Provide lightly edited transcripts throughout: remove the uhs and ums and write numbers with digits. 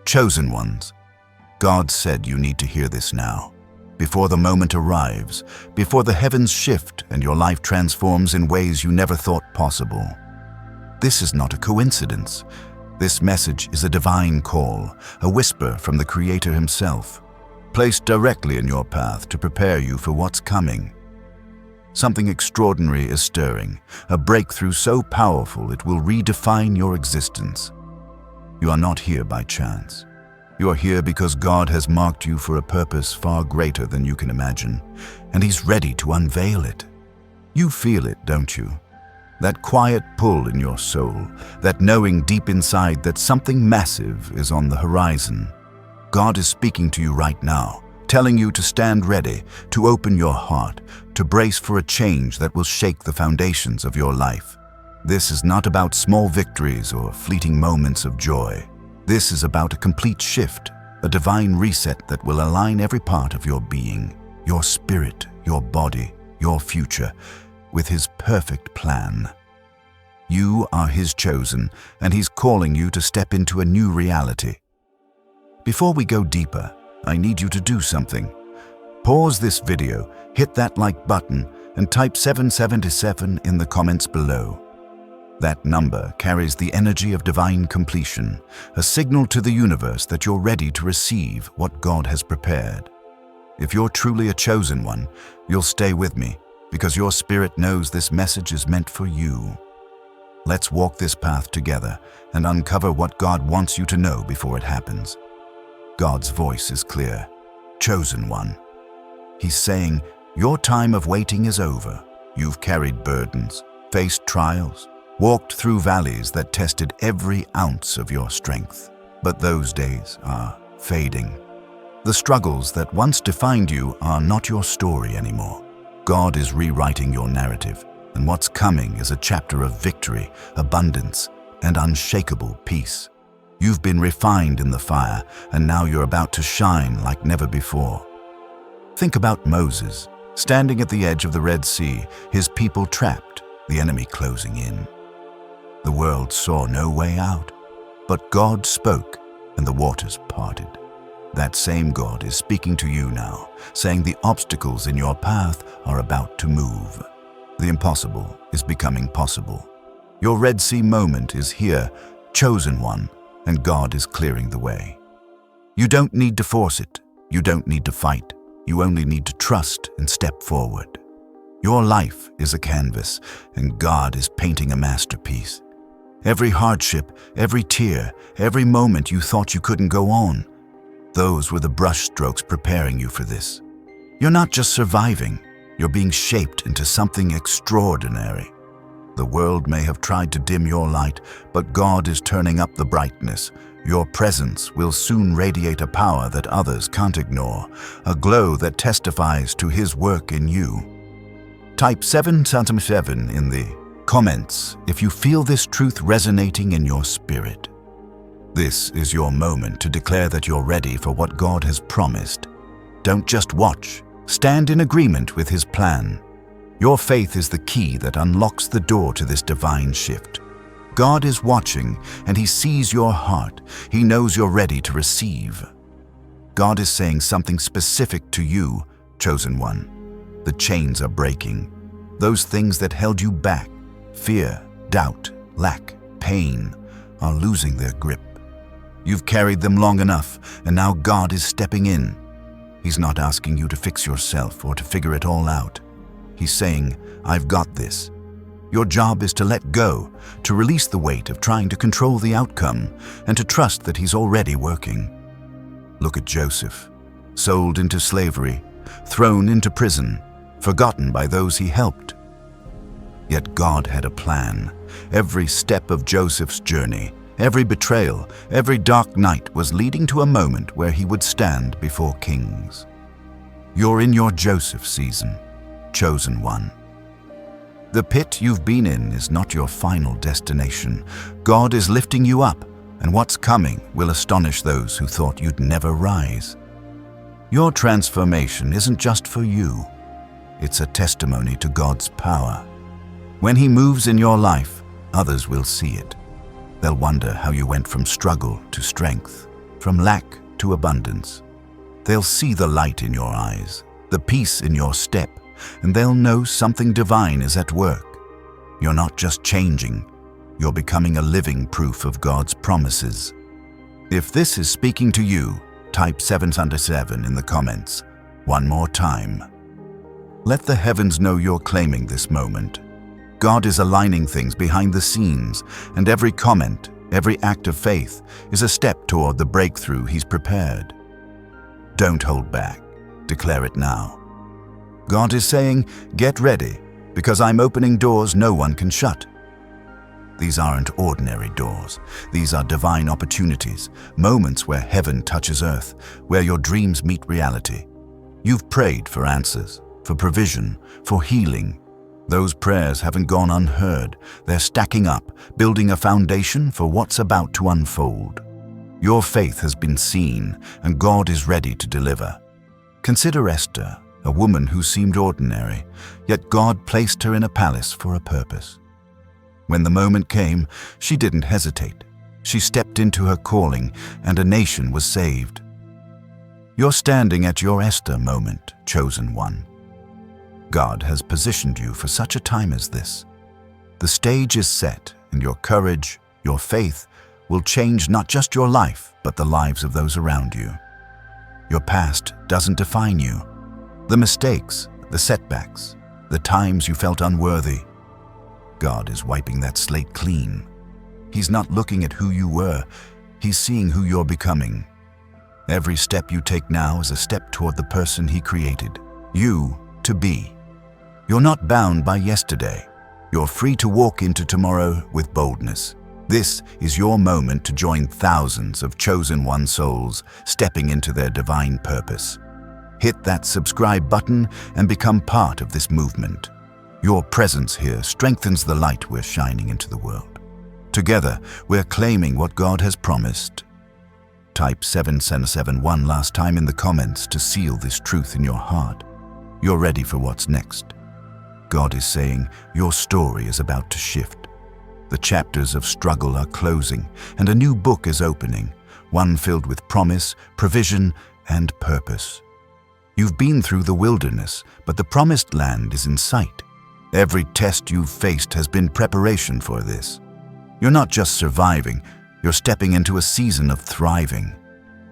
Chosen ones, God said you need to hear this now, before the moment arrives, before the heavens shift and your life transforms in ways you never thought possible. This is not a coincidence. This message is a divine call, a whisper from the Creator himself, placed directly in your path to prepare you for what's coming. Something extraordinary is stirring, a breakthrough so powerful it will redefine your existence. You are not here by chance. You are here because God has marked you for a purpose far greater than you can imagine, and He's ready to unveil it. You feel it, don't you? That quiet pull in your soul, that knowing deep inside that something massive is on the horizon. God is speaking to you right now, telling you to stand ready, to open your heart, to brace for a change that will shake the foundations of your life. This is not about small victories or fleeting moments of joy. This is about a complete shift, a divine reset that will align every part of your being, your spirit, your body, your future, with His perfect plan. You are His chosen, and He's calling you to step into a new reality. Before we go deeper, I need you to do something. Pause this video, hit that like button, and type 777 in the comments below. That number carries the energy of divine completion, a signal to the universe that you're ready to receive what God has prepared. If you're truly a chosen one, you'll stay with me, because your spirit knows this message is meant for you. Let's walk this path together and uncover what God wants you to know before it happens. God's voice is clear. Chosen one. He's saying, your time of waiting is over. You've carried burdens, faced trials, walked through valleys that tested every ounce of your strength. But those days are fading. The struggles that once defined you are not your story anymore. God is rewriting your narrative, and what's coming is a chapter of victory, abundance, and unshakable peace. You've been refined in the fire, and now you're about to shine like never before. Think about Moses, standing at the edge of the Red Sea, his people trapped, the enemy closing in. The world saw no way out, but God spoke, and the waters parted. That same God is speaking to you now, saying the obstacles in your path are about to move. The impossible is becoming possible. Your Red Sea moment is here, chosen one, and God is clearing the way. You don't need to force it. You don't need to fight. You only need to trust and step forward. Your life is a canvas, and God is painting a masterpiece. Every hardship, every tear, every moment you thought you couldn't go on, those were the brushstrokes preparing you for this. You're not just surviving, you're being shaped into something extraordinary. The world may have tried to dim your light, but God is turning up the brightness. Your presence will soon radiate a power that others can't ignore, a glow that testifies to His work in you. Type 777 in the comments if you feel this truth resonating in your spirit. This is your moment to declare that you're ready for what God has promised. Don't just watch, stand in agreement with His plan. Your faith is the key that unlocks the door to this divine shift. God is watching, and He sees your heart. He knows you're ready to receive. God is saying something specific to you, chosen one. The chains are breaking. Those things that held you back, fear, doubt, lack, pain, are losing their grip. You've carried them long enough, and now God is stepping in. He's not asking you to fix yourself or to figure it all out. He's saying, I've got this. Your job is to let go, to release the weight of trying to control the outcome, and to trust that He's already working. Look at Joseph, sold into slavery, thrown into prison, forgotten by those he helped. Yet God had a plan. Every step of Joseph's journey, every betrayal, every dark night was leading to a moment where he would stand before kings. You're in your Joseph season, chosen one. The pit you've been in is not your final destination. God is lifting you up, and what's coming will astonish those who thought you'd never rise. Your transformation isn't just for you. It's a testimony to God's power. When He moves in your life, others will see it. They'll wonder how you went from struggle to strength. from lack to abundance. They'll see the light in your eyes, the peace in your step, and they'll know something divine is at work. You're not just changing, you're becoming a living proof of God's promises. If this is speaking to you, type 777 in the comments. One more time. Let the heavens know you're claiming this moment. God is aligning things behind the scenes, and every comment, every act of faith is a step toward the breakthrough He's prepared. Don't hold back. Declare it now. God is saying, get ready, because I'm opening doors no one can shut. These aren't ordinary doors. These are divine opportunities, moments where heaven touches earth, where your dreams meet reality. You've prayed for answers, for provision, for healing. Those prayers haven't gone unheard. They're stacking up, building a foundation for what's about to unfold. Your faith has been seen, and God is ready to deliver. Consider Esther, a woman who seemed ordinary, yet God placed her in a palace for a purpose. When the moment came, she didn't hesitate. She stepped into her calling, and a nation was saved. You're standing at your Esther moment, chosen one. God has positioned you for such a time as this. The stage is set, and your courage, your faith, will change not just your life, but the lives of those around you. Your past doesn't define you. The mistakes, the setbacks, the times you felt unworthy, God is wiping that slate clean. He's not looking at who you were, He's seeing who you're becoming. Every step you take now is a step toward the person He created you to be. You're not bound by yesterday. You're free to walk into tomorrow with boldness. This is your moment to join thousands of chosen one souls stepping into their divine purpose. Hit that subscribe button and become part of this movement. Your presence here strengthens the light we're shining into the world. Together, we're claiming what God has promised. Type 777 one last time in the comments to seal this truth in your heart. You're ready for what's next. God is saying your story is about to shift. The chapters of struggle are closing, and a new book is opening, one filled with promise, provision, and purpose. You've been through the wilderness, but the promised land is in sight. Every test you've faced has been preparation for this. You're not just surviving, you're stepping into a season of thriving.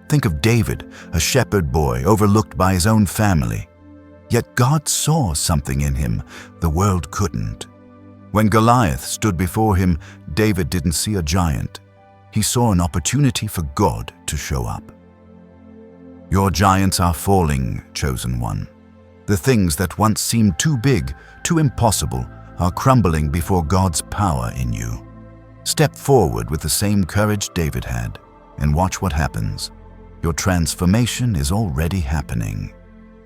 Think of David, a shepherd boy overlooked by his own family. Yet God saw something in him the world couldn't. When Goliath stood before him, David didn't see a giant. He saw an opportunity for God to show up. Your giants are falling, chosen one. The things that once seemed too big, too impossible, are crumbling before God's power in you. Step forward with the same courage David had, and watch what happens. Your transformation is already happening.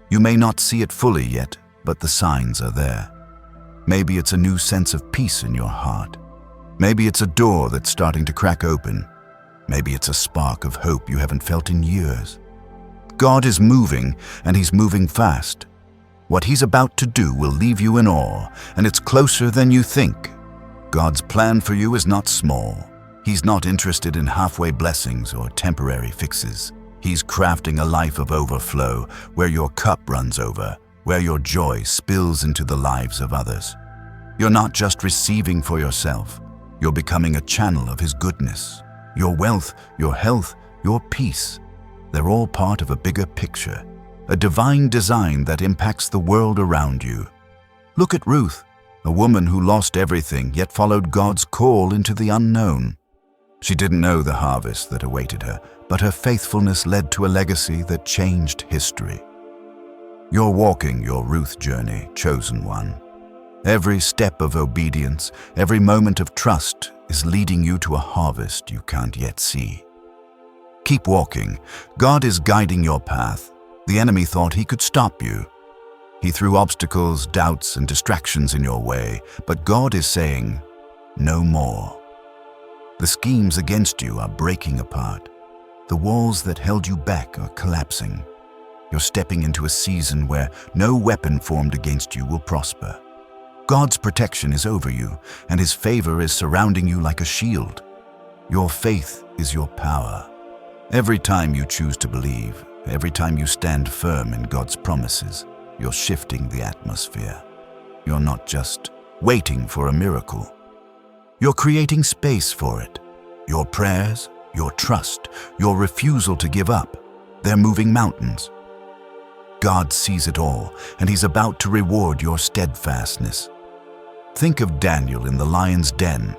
You may not see it fully yet, but the signs are there. Maybe it's a new sense of peace in your heart. Maybe it's a door that's starting to crack open. Maybe it's a spark of hope you haven't felt in years. God is moving, and He's moving fast. What He's about to do will leave you in awe, and it's closer than you think. God's plan for you is not small. He's not interested in halfway blessings or temporary fixes. He's crafting a life of overflow, where your cup runs over, where your joy spills into the lives of others. You're not just receiving for yourself. You're becoming a channel of His goodness. Your wealth, your health, your peace, they're all part of a bigger picture, a divine design that impacts the world around you. Look at Ruth, a woman who lost everything yet followed God's call into the unknown. She didn't know the harvest that awaited her, but her faithfulness led to a legacy that changed history. You're walking your Ruth journey, chosen one. Every step of obedience, every moment of trust is leading you to a harvest you can't yet see. Keep walking. God is guiding your path. The enemy thought he could stop you. He threw obstacles, doubts, and distractions in your way, but God is saying, no more. The schemes against you are breaking apart. The walls that held you back are collapsing. You're stepping into a season where no weapon formed against you will prosper. God's protection is over you, and His favor is surrounding you like a shield. Your faith is your power. Every time you choose to believe, every time you stand firm in God's promises, you're shifting the atmosphere. You're not just waiting for a miracle. You're creating space for it. Your prayers, your trust, your refusal to give up, they're moving mountains. God sees it all, and He's about to reward your steadfastness. Think of Daniel in the lion's den.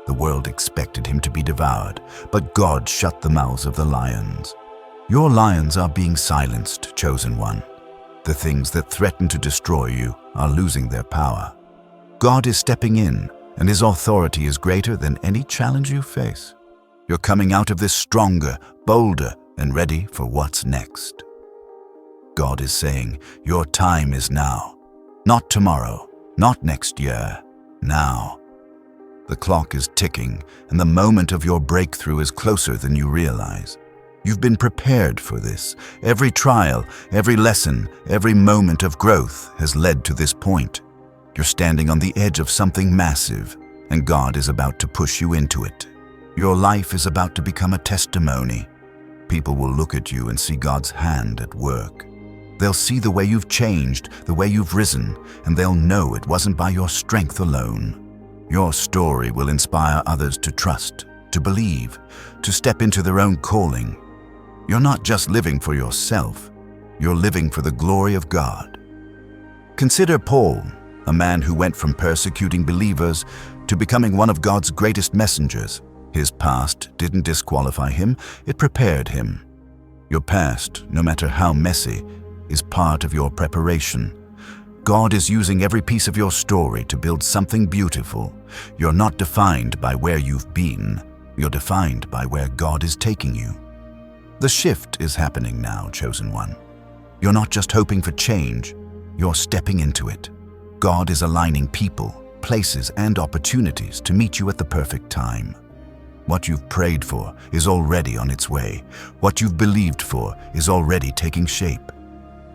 The world expected him to be devoured, but God shut the mouths of the lions. Your lions are being silenced, chosen one. The things that threaten to destroy you are losing their power. God is stepping in, and His authority is greater than any challenge you face. You're coming out of this stronger, bolder, and ready for what's next. God is saying, your time is now. Not tomorrow, not next year, now. The clock is ticking, and the moment of your breakthrough is closer than you realize. You've been prepared for this. Every trial, every lesson, every moment of growth has led to this point. You're standing on the edge of something massive, and God is about to push you into it. Your life is about to become a testimony. People will look at you and see God's hand at work. They'll see the way you've changed, the way you've risen, and they'll know it wasn't by your strength alone. Your story will inspire others to trust, to believe, to step into their own calling. You're not just living for yourself, you're living for the glory of God. Consider Paul, a man who went from persecuting believers to becoming one of God's greatest messengers. His past didn't disqualify him, it prepared him. Your past, no matter how messy, is part of your preparation. God is using every piece of your story to build something beautiful. You're not defined by where you've been, you're defined by where God is taking you. The shift is happening now, chosen one. You're not just hoping for change, you're stepping into it. God is aligning people, places, and opportunities to meet you at the perfect time. What you've prayed for is already on its way. What you've believed for is already taking shape.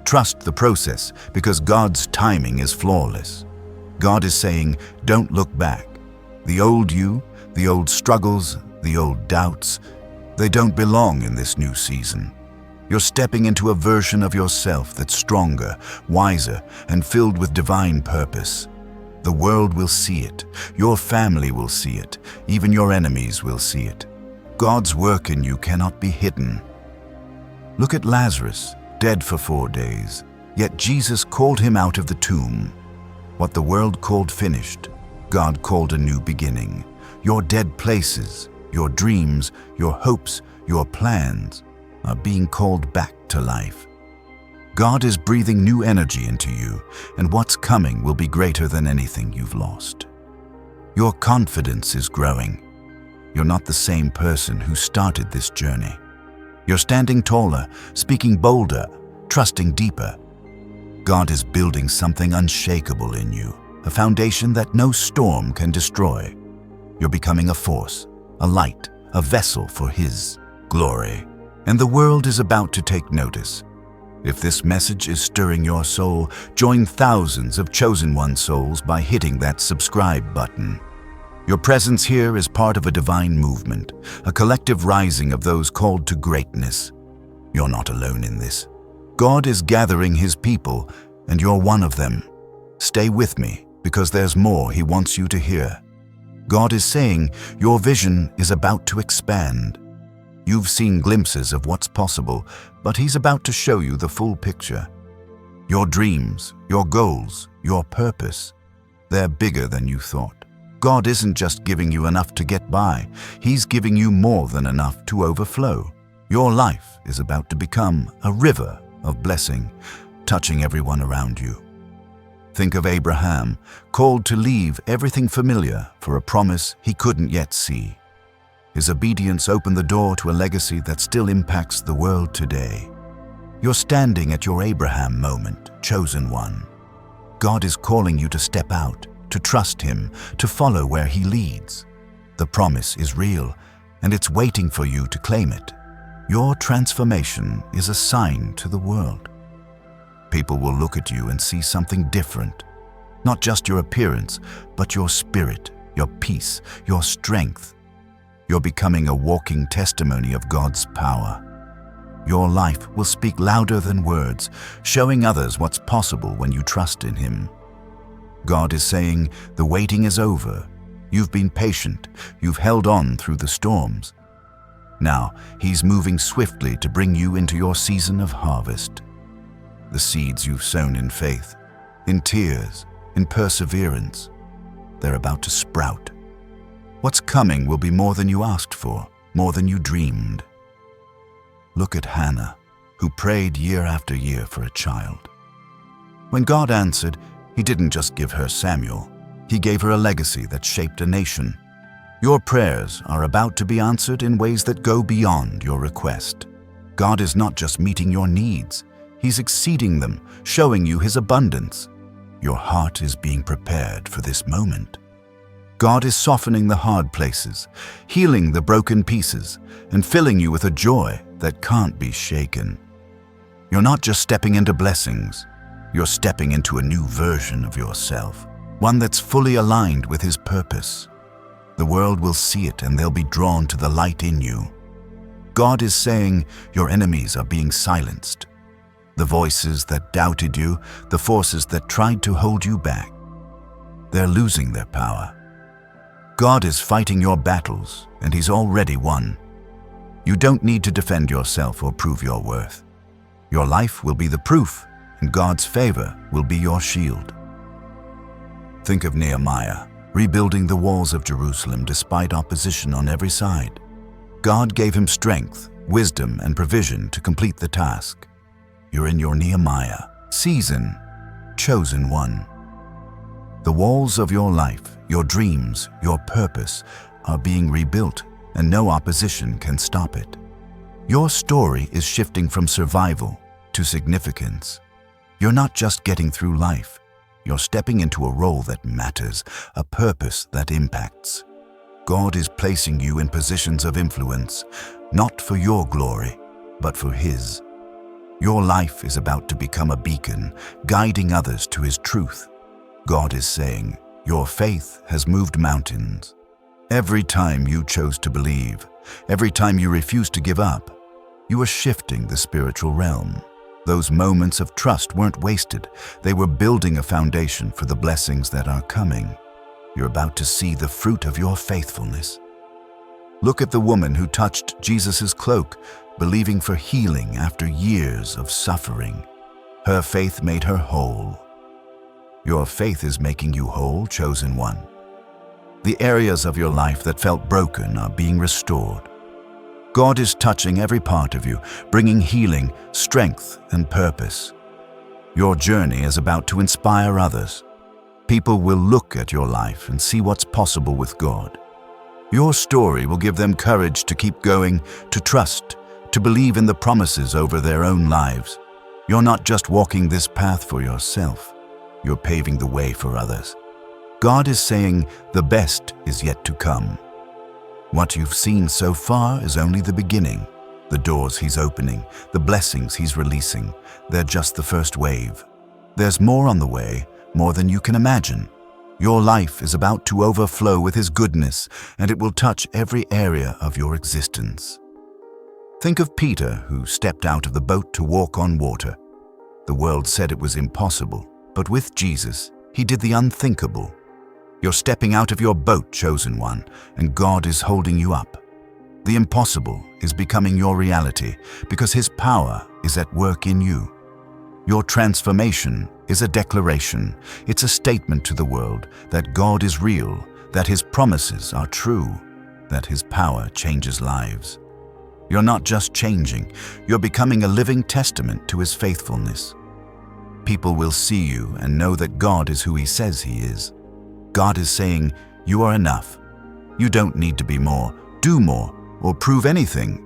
Trust the process because God's timing is flawless. God is saying, don't look back. The old you, the old struggles, the old doubts, they don't belong in this new season. You're stepping into a version of yourself that's stronger, wiser, and filled with divine purpose. The world will see it. Your family will see it. Even your enemies will see it. God's work in you cannot be hidden. Look at Lazarus, dead for 4 days, yet Jesus called him out of the tomb. What the world called finished, God called a new beginning. Your dead places, your dreams, your hopes, your plans are being called back to life. God is breathing new energy into you, and what's coming will be greater than anything you've lost. Your confidence is growing. You're not the same person who started this journey. You're standing taller, speaking bolder, trusting deeper. God is building something unshakable in you, a foundation that no storm can destroy. You're becoming a force, a light, a vessel for His glory. And the world is about to take notice. If this message is stirring your soul, join thousands of chosen one souls by hitting that subscribe button. Your presence here is part of a divine movement, a collective rising of those called to greatness. You're not alone in this. God is gathering His people, and you're one of them. Stay with me, because there's more He wants you to hear. God is saying your vision is about to expand. You've seen glimpses of what's possible, but He's about to show you the full picture. Your dreams, your goals, your purpose, they're bigger than you thought. God isn't just giving you enough to get by, He's giving you more than enough to overflow. Your life is about to become a river of blessing, touching everyone around you. Think of Abraham, called to leave everything familiar for a promise he couldn't yet see. His obedience opened the door to a legacy that still impacts the world today. You're standing at your Abraham moment, chosen one. God is calling you to step out, to trust Him, to follow where He leads. The promise is real, and it's waiting for you to claim it. Your transformation is a sign to the world. People will look at you and see something different. Not just your appearance, but your spirit, your peace, your strength. You're becoming a walking testimony of God's power. Your life will speak louder than words, showing others what's possible when you trust in Him. God is saying, the waiting is over. You've been patient. You've held on through the storms. Now, He's moving swiftly to bring you into your season of harvest. The seeds you've sown in faith, in tears, in perseverance, they're about to sprout. What's coming will be more than you asked for, more than you dreamed. Look at Hannah, who prayed year after year for a child. When God answered, He didn't just give her Samuel. He gave her a legacy that shaped a nation. Your prayers are about to be answered in ways that go beyond your request. God is not just meeting your needs. He's exceeding them, showing you His abundance. Your heart is being prepared for this moment. God is softening the hard places, healing the broken pieces, and filling you with a joy that can't be shaken. You're not just stepping into blessings. You're stepping into a new version of yourself, one that's fully aligned with His purpose. The world will see it and they'll be drawn to the light in you. God is saying your enemies are being silenced. The voices that doubted you, the forces that tried to hold you back, they're losing their power. God is fighting your battles, and He's already won. You don't need to defend yourself or prove your worth. Your life will be the proof, and God's favor will be your shield. Think of Nehemiah, rebuilding the walls of Jerusalem despite opposition on every side. God gave him strength, wisdom, and provision to complete the task. You're in your Nehemiah season, chosen one. The walls of your life, your dreams, your purpose are being rebuilt, and no opposition can stop it. Your story is shifting from survival to significance. You're not just getting through life. You're stepping into a role that matters, a purpose that impacts. God is placing you in positions of influence, not for your glory, but for His. Your life is about to become a beacon, guiding others to His truth. God is saying, your faith has moved mountains. Every time you chose to believe, every time you refused to give up, you are shifting the spiritual realm. Those moments of trust weren't wasted. They were building a foundation for the blessings that are coming. You're about to see the fruit of your faithfulness. Look at the woman who touched Jesus' cloak, believing for healing after years of suffering. Her faith made her whole. Your faith is making you whole, chosen one. The areas of your life that felt broken are being restored. God is touching every part of you, bringing healing, strength, and purpose. Your journey is about to inspire others. People will look at your life and see what's possible with God. Your story will give them courage to keep going, to trust, to believe in the promises over their own lives. You're not just walking this path for yourself. You're paving the way for others. God is saying the best is yet to come. What you've seen so far is only the beginning. The doors He's opening, the blessings He's releasing, they're just the first wave. There's more on the way, more than you can imagine. Your life is about to overflow with His goodness, and it will touch every area of your existence. Think of Peter, who stepped out of the boat to walk on water. The world said it was impossible, but with Jesus, He did the unthinkable. You're stepping out of your boat, chosen one, and God is holding you up. The impossible is becoming your reality because His power is at work in you. Your transformation is a declaration. It's a statement to the world that God is real, that His promises are true, that His power changes lives. You're not just changing, you're becoming a living testament to His faithfulness. People will see you and know that God is who He says He is. God is saying, you are enough. You don't need to be more, do more, or prove anything.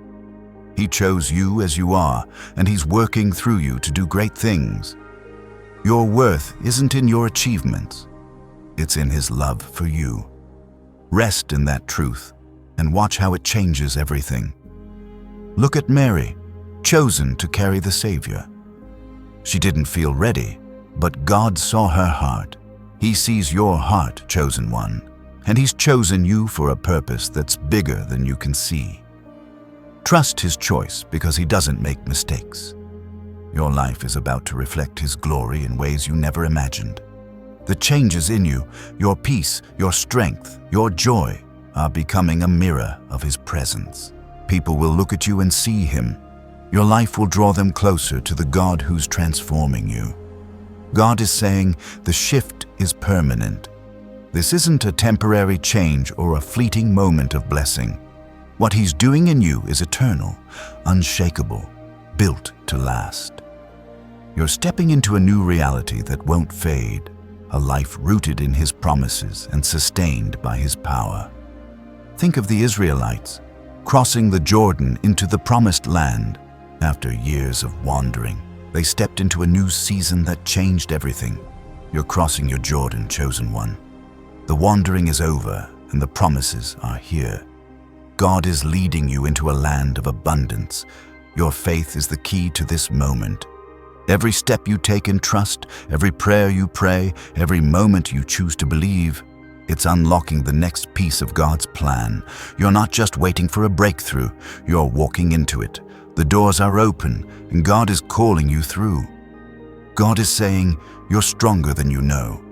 He chose you as you are, and He's working through you to do great things. Your worth isn't in your achievements. It's in His love for you. Rest in that truth and watch how it changes everything. Look at Mary, chosen to carry the Savior. She didn't feel ready, but God saw her heart. He sees your heart, chosen one, and He's chosen you for a purpose that's bigger than you can see. Trust His choice because He doesn't make mistakes. Your life is about to reflect His glory in ways you never imagined. The changes in you, your peace, your strength, your joy, are becoming a mirror of His presence. People will look at you and see Him. Your life will draw them closer to the God who's transforming you. God is saying the shift is permanent. This isn't a temporary change or a fleeting moment of blessing. What He's doing in you is eternal, unshakable, built to last. You're stepping into a new reality that won't fade, a life rooted in His promises and sustained by His power. Think of the Israelites crossing the Jordan into the promised land. After years of wandering, they stepped into a new season that changed everything. You're crossing your Jordan, chosen one. The wandering is over and the promises are here. God is leading you into a land of abundance. Your faith is the key to this moment. Every step you take in trust, every prayer you pray, every moment you choose to believe, it's unlocking the next piece of God's plan. You're not just waiting for a breakthrough, you're walking into it. The doors are open, and God is calling you through. God is saying, you're stronger than you know.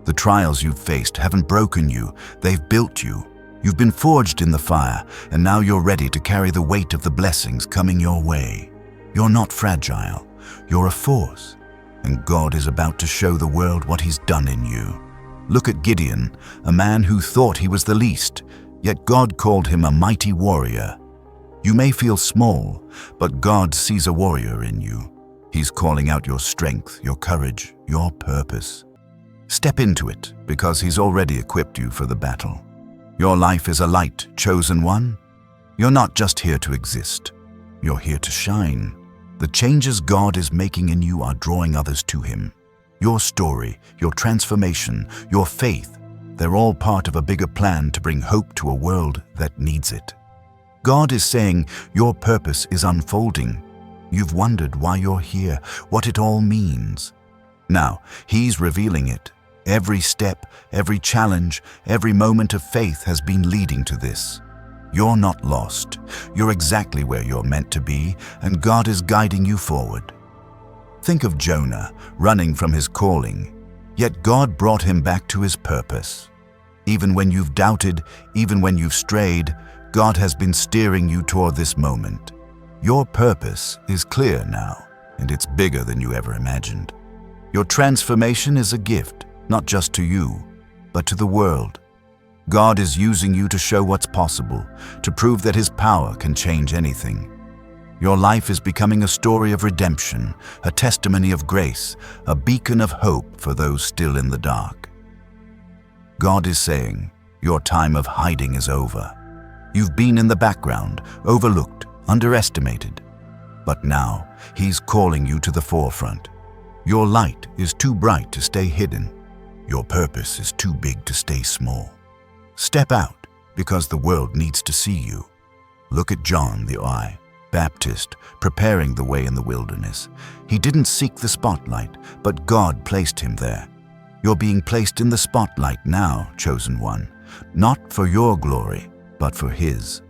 The trials you've faced haven't broken you, they've built you. You've been forged in the fire, and now you're ready to carry the weight of the blessings coming your way. You're not fragile, you're a force, and God is about to show the world what He's done in you. Look at Gideon, a man who thought he was the least, yet God called him a mighty warrior. You may feel small, but God sees a warrior in you. He's calling out your strength, your courage, your purpose. Step into it, because He's already equipped you for the battle. Your life is a light, chosen one. You're not just here to exist. You're here to shine. The changes God is making in you are drawing others to Him. Your story, your transformation, your faith, they're all part of a bigger plan to bring hope to a world that needs it. God is saying your purpose is unfolding. You've wondered why you're here, what it all means. Now, He's revealing it. Every step, every challenge, every moment of faith has been leading to this. You're not lost. You're exactly where you're meant to be, and God is guiding you forward. Think of Jonah running from his calling, yet God brought him back to His purpose. Even when you've doubted, even when you've strayed, God has been steering you toward this moment. Your purpose is clear now, and it's bigger than you ever imagined. Your transformation is a gift, not just to you, but to the world. God is using you to show what's possible, to prove that His power can change anything. Your life is becoming a story of redemption, a testimony of grace, a beacon of hope for those still in the dark. God is saying, your time of hiding is over. You've been in the background, overlooked, underestimated. But now, He's calling you to the forefront. Your light is too bright to stay hidden. Your purpose is too big to stay small. Step out, because the world needs to see you. Look at John the Baptist, preparing the way in the wilderness. He didn't seek the spotlight, but God placed him there. You're being placed in the spotlight now, chosen one, not for your glory, but for His.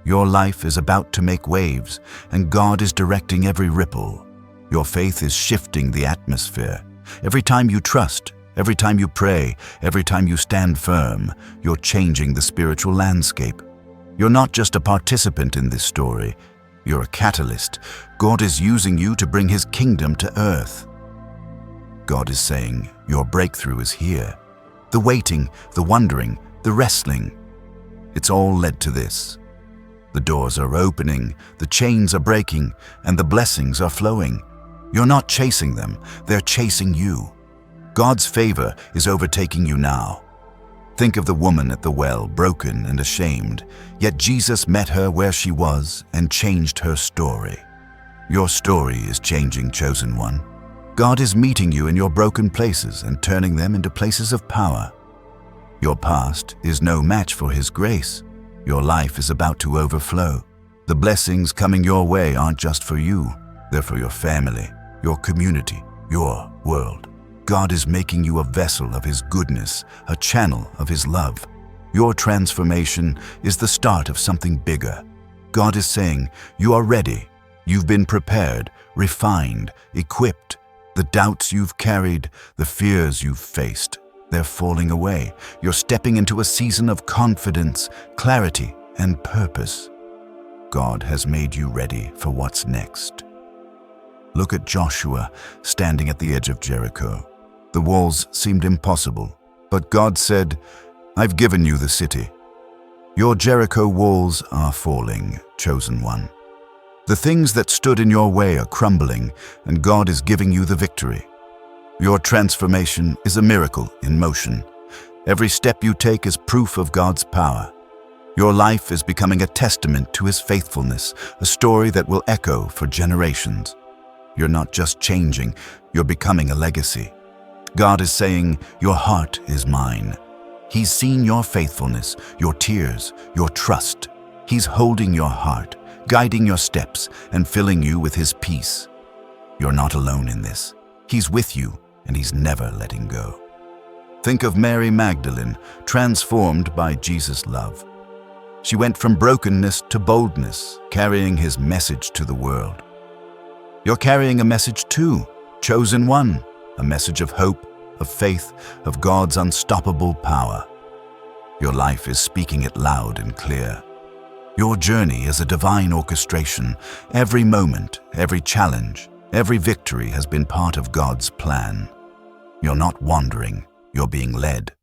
Your life is about to make waves, and God is directing every ripple. Your faith is shifting the atmosphere. Every time you trust, every time you pray, every time you stand firm, you're changing the spiritual landscape. You're not just a participant in this story. You're a catalyst. God is using you to bring His kingdom to earth. God is saying, your breakthrough is here. The waiting, the wondering, the wrestling. It's all led to this. The doors are opening, the chains are breaking, and the blessings are flowing. You're not chasing them, they're chasing you. God's favor is overtaking you now. Think of the woman at the well, broken and ashamed, yet Jesus met her where she was and changed her story. Your story is changing, chosen one. God is meeting you in your broken places and turning them into places of power. Your past is no match for His grace. Your life is about to overflow. The blessings coming your way aren't just for you. They're for your family, your community, your world. God is making you a vessel of His goodness, a channel of His love. Your transformation is the start of something bigger. God is saying, you are ready. You've been prepared, refined, equipped. The doubts you've carried, the fears you've faced, they're falling away. You're stepping into a season of confidence, clarity, and purpose. God has made you ready for what's next. Look at Joshua standing at the edge of Jericho. The walls seemed impossible, but God said, I've given you the city. Your Jericho walls are falling, chosen one. The things that stood in your way are crumbling, and God is giving you the victory. Your transformation is a miracle in motion. Every step you take is proof of God's power. Your life is becoming a testament to His faithfulness, a story that will echo for generations. You're not just changing, you're becoming a legacy. God is saying, your heart is mine. He's seen your faithfulness, your tears, your trust. He's holding your heart, guiding your steps, and filling you with His peace. You're not alone in this. He's with you, and He's never letting go. Think of Mary Magdalene, transformed by Jesus' love. She went from brokenness to boldness, carrying His message to the world. You're carrying a message too, chosen one, a message of hope, of faith, of God's unstoppable power. Your life is speaking it loud and clear. Your journey is a divine orchestration. Every moment, every challenge, every victory has been part of God's plan. You're not wandering, you're being led.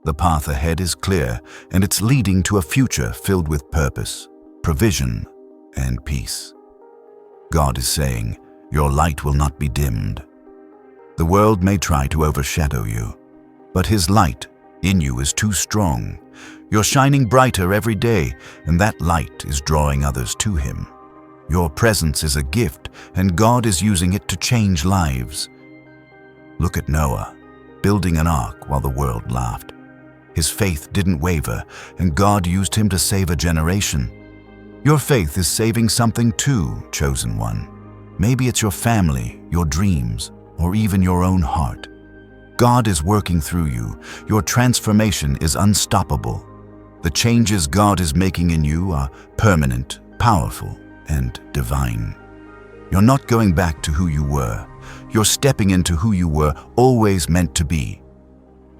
The path ahead is clear, and it's leading to a future filled with purpose, provision, and peace. God is saying, your light will not be dimmed. The world may try to overshadow you, but His light in you is too strong. You're shining brighter every day, and that light is drawing others to Him. Your presence is a gift, and God is using it to change lives. Look at Noah, building an ark while the world laughed. His faith didn't waver, and God used him to save a generation. Your faith is saving something too, chosen one. Maybe it's your family, your dreams, or even your own heart. God is working through you. Your transformation is unstoppable. The changes God is making in you are permanent, powerful, and divine. You're not going back to who you were. You're stepping into who you were always meant to be.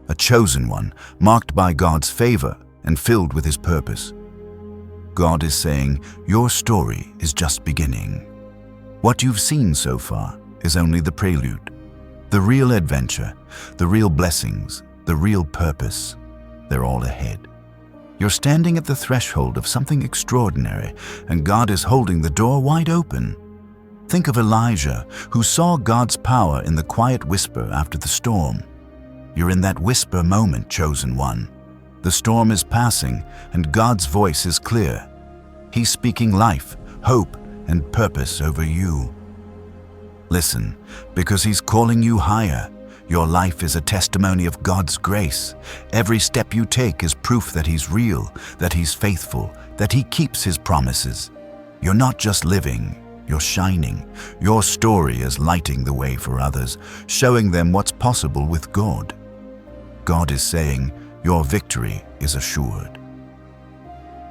A chosen one, marked by God's favor and filled with His purpose. God is saying, your story is just beginning. What you've seen so far is only the prelude. The real adventure, the real blessings, the real purpose, they're all ahead. You're standing at the threshold of something extraordinary, and God is holding the door wide open. Think of Elijah, who saw God's power in the quiet whisper after the storm. You're in that whisper moment, chosen one. The storm is passing, and God's voice is clear. He's speaking life, hope, and purpose over you. Listen, because He's calling you higher. Your life is a testimony of God's grace. Every step you take is proof that He's real, that He's faithful, that He keeps His promises. You're not just living, you're shining. Your story is lighting the way for others, showing them what's possible with God. God is saying, your victory is assured.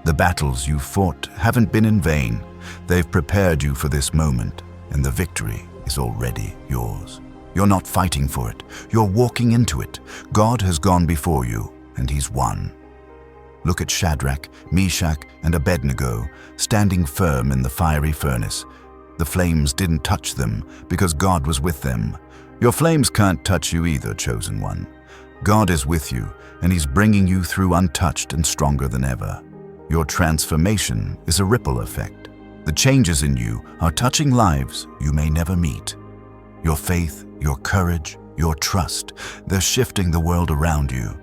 The battles you fought haven't been in vain. They've prepared you for this moment, and the victory is already yours. You're not fighting for it. You're walking into it. God has gone before you, and He's won. Look at Shadrach, Meshach, and Abednego standing firm in the fiery furnace. The flames didn't touch them because God was with them. Your flames can't touch you either, chosen one. God is with you, and He's bringing you through untouched and stronger than ever. Your transformation is a ripple effect. The changes in you are touching lives you may never meet. Your faith, your courage, your trust, they're shifting the world around you.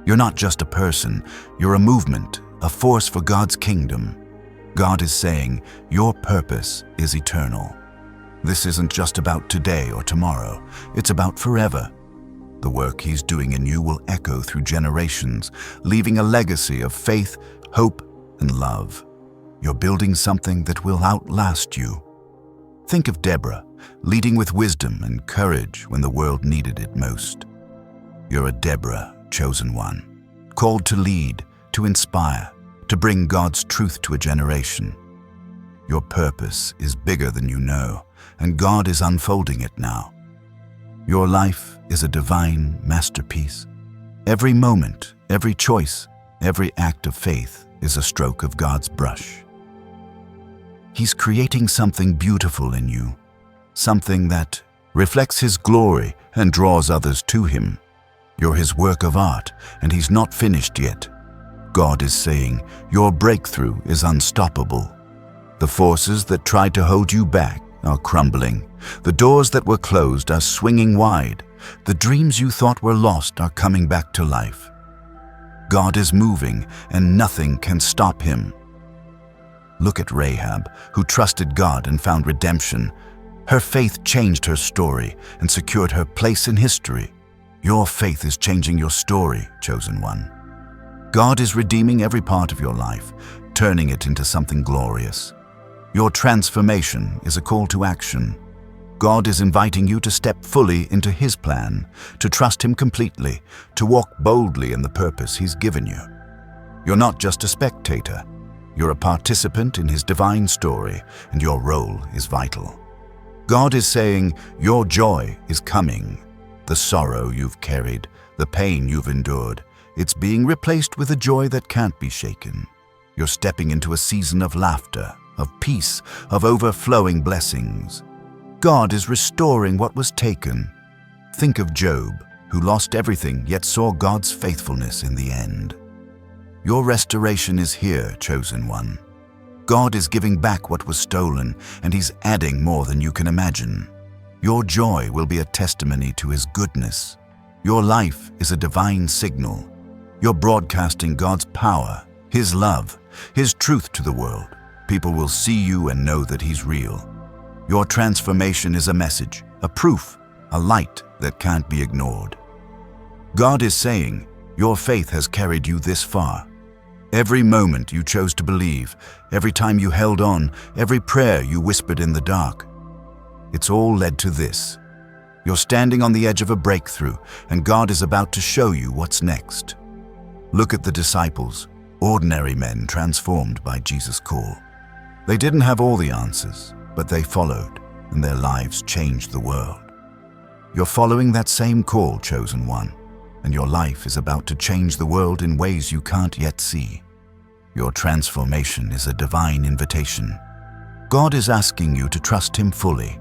You're not just a person, you're a movement, a force for God's kingdom. God is saying, your purpose is eternal. This isn't just about today or tomorrow, it's about forever. The work He's doing in you will echo through generations, leaving a legacy of faith, hope, and love. You're building something that will outlast you. Think of Deborah, leading with wisdom and courage when the world needed it most. You're a Deborah, chosen one. called to lead, to inspire, to bring God's truth to a generation. Your purpose is bigger than you know, and God is unfolding it now. Your life is a divine masterpiece. Every moment, every choice, every act of faith is a stroke of God's brush. He's creating something beautiful in you, something that reflects His glory and draws others to Him. You're His work of art, and He's not finished yet. God is saying, your breakthrough is unstoppable. The forces that tried to hold you back are crumbling. The doors that were closed are swinging wide. The dreams you thought were lost are coming back to life. God is moving, and nothing can stop Him. Look at Rahab, who trusted God and found redemption. Her faith changed her story and secured her place in history. Your faith is changing your story, chosen one. God is redeeming every part of your life, turning it into something glorious. Your transformation is a call to action. God is inviting you to step fully into His plan, to trust Him completely, to walk boldly in the purpose He's given you. You're not just a spectator. You're a participant in His divine story, and your role is vital. God is saying, your joy is coming. The sorrow you've carried, the pain you've endured, it's being replaced with a joy that can't be shaken. You're stepping into a season of laughter, of peace, of overflowing blessings. God is restoring what was taken. Think of Job, who lost everything yet saw God's faithfulness in the end. Your restoration is here, chosen one. God is giving back what was stolen, and He's adding more than you can imagine. Your joy will be a testimony to His goodness. Your life is a divine signal. You're broadcasting God's power, His love, His truth to the world. People will see you and know that He's real. Your transformation is a message, a proof, a light that can't be ignored. God is saying, your faith has carried you this far. Every moment you chose to believe, every time you held on, every prayer you whispered in the dark, it's all led to this. You're standing on the edge of a breakthrough, and God is about to show you what's next. Look at the disciples, ordinary men transformed by Jesus' call. They didn't have all the answers, but they followed, and their lives changed the world. You're following that same call, chosen one, and your life is about to change the world in ways you can't yet see. Your transformation is a divine invitation. God is asking you to trust Him fully,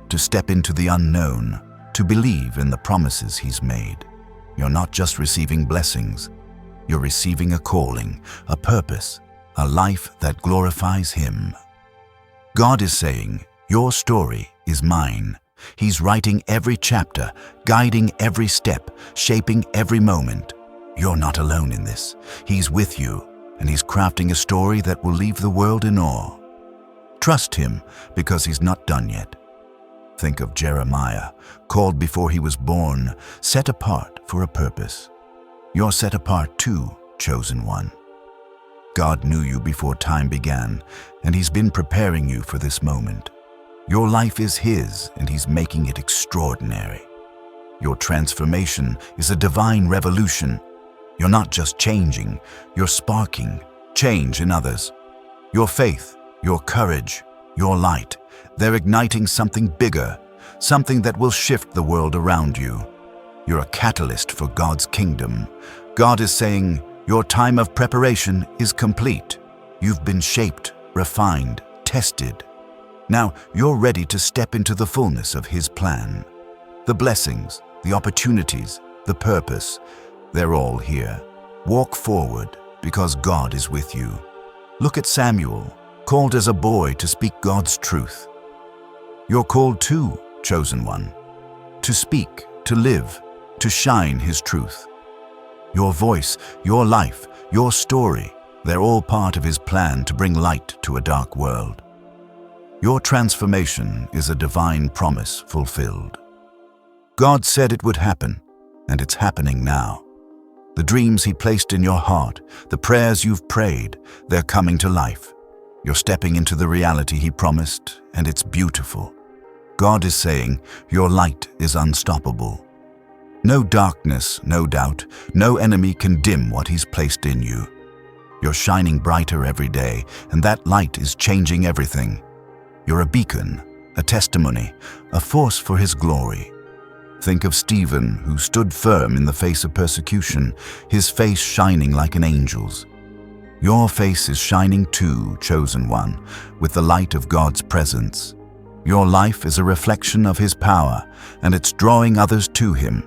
to step into the unknown, to believe in the promises He's made. You're not just receiving blessings, you're receiving a calling, a purpose, a life that glorifies Him. God is saying, your story is mine. He's writing every chapter, guiding every step, shaping every moment. You're not alone in this. He's with you, and He's crafting a story that will leave the world in awe. Trust Him, because He's not done yet. Think of Jeremiah, called before he was born, set apart for a purpose. You're set apart too, chosen one. God knew you before time began, and He's been preparing you for this moment. Your life is His, and He's making it extraordinary. Your transformation is a divine revolution. You're not just changing, you're sparking change in others. Your faith, your courage, your light, they're igniting something bigger, something that will shift the world around you. You're a catalyst for God's kingdom. God is saying, your time of preparation is complete. You've been shaped, refined, tested. Now you're ready to step into the fullness of His plan. The blessings, the opportunities, the purpose, they're all here. Walk forward because God is with you. Look at Samuel, called as a boy to speak God's truth. You're called too, chosen one, to speak, to live, to shine His truth. Your voice, your life, your story, they're all part of His plan to bring light to a dark world. Your transformation is a divine promise fulfilled. God said it would happen, and it's happening now. The dreams He placed in your heart, the prayers you've prayed, they're coming to life. You're stepping into the reality He promised, and it's beautiful. God is saying, your light is unstoppable. No darkness, no doubt, no enemy can dim what He's placed in you. You're shining brighter every day, and that light is changing everything. You're a beacon, a testimony, a force for His glory. Think of Stephen, who stood firm in the face of persecution, his face shining like an angel's. Your face is shining too, chosen one, with the light of God's presence. Your life is a reflection of His power, and it's drawing others to Him.